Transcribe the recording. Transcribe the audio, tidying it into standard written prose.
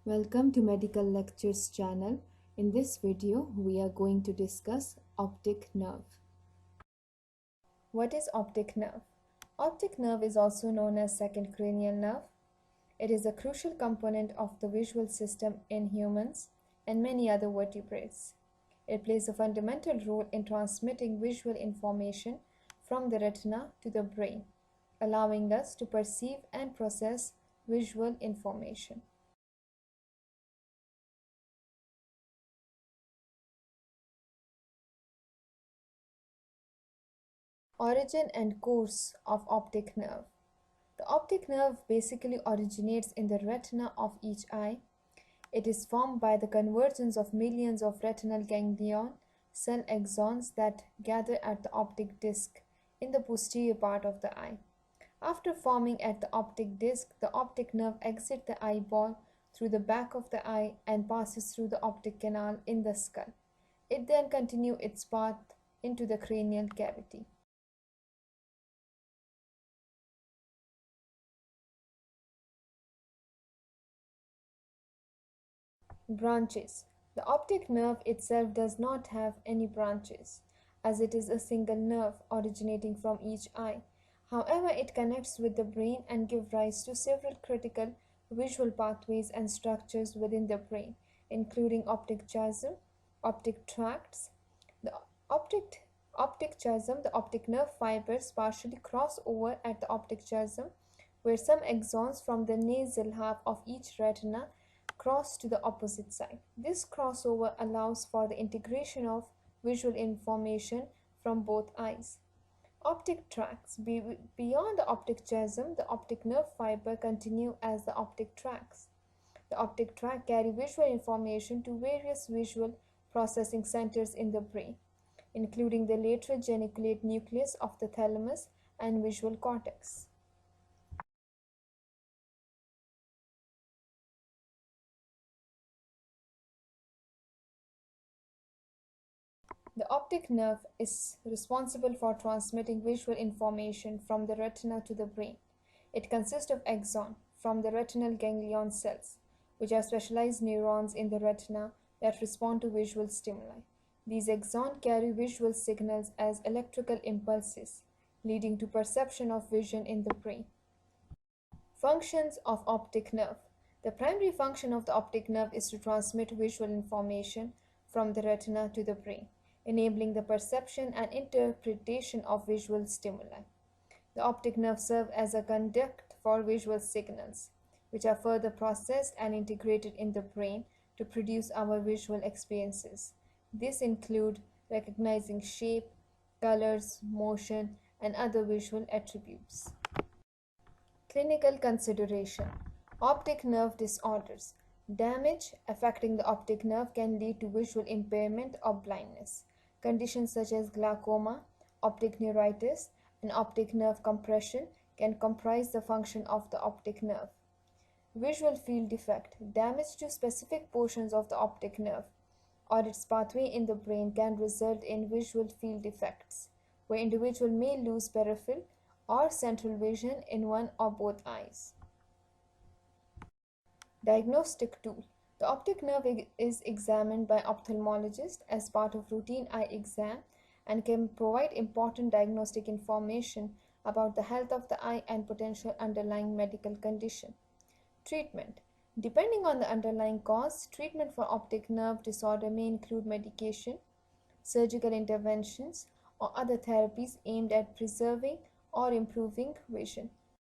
Welcome to Medical Lectures channel. In this video, we are going to discuss optic nerve. What is optic nerve? Optic nerve is also known as second cranial nerve. It is a crucial component of the visual system in humans and many other vertebrates. It plays a fundamental role in transmitting visual information from the retina to the brain, allowing us to perceive and process visual information. Origin and course of optic nerve. The optic nerve basically originates in the retina of each eye. It is formed by the convergence of millions of retinal ganglion cell axons that gather at the optic disc in the posterior part of the eye. After forming at the optic disc, the optic nerve exits the eyeball through the back of the eye and passes through the optic canal in the skull. It then continues its path into the cranial cavity. Branches. The optic nerve itself does not have any branches, as it is a single nerve originating from each eye. However, it connects with the brain and gives rise to several critical visual pathways and structures within the brain, including optic chiasm, optic tracts. The optic chiasm, the optic nerve fibers partially cross over at the optic chiasm, where some axons from the nasal half of each retina cross to the opposite side. This crossover allows for the integration of visual information from both eyes. Optic tracts. Beyond the optic chiasm, the optic nerve fiber continue as the optic tracts. The optic tract carry visual information to various visual processing centers in the brain, including the lateral geniculate nucleus of the thalamus and visual cortex. The optic nerve is responsible for transmitting visual information from the retina to the brain. It consists of axons from the retinal ganglion cells, which are specialized neurons in the retina that respond to visual stimuli. These axons carry visual signals as electrical impulses, leading to perception of vision in the brain. Functions of optic nerve. The primary function of the optic nerve is to transmit visual information from the retina to the brain, enabling the perception and interpretation of visual stimuli. The optic nerve serves as a conduit for visual signals, which are further processed and integrated in the brain to produce our visual experiences. This include recognizing shape, colors, motion, and other visual attributes. Clinical consideration. Optic nerve disorders. Damage affecting the optic nerve can lead to visual impairment or blindness. Conditions such as glaucoma, optic neuritis, and optic nerve compression can compromise the function of the optic nerve. Visual field defect. Damage to specific portions of the optic nerve or its pathway in the brain can result in visual field defects, where individual may lose peripheral or central vision in one or both eyes. Diagnostic tool. The optic nerve is examined by ophthalmologists as part of routine eye exam and can provide important diagnostic information about the health of the eye and potential underlying medical condition. Treatment. Depending on the underlying cause, treatment for optic nerve disorder may include medication, surgical interventions, or other therapies aimed at preserving or improving vision.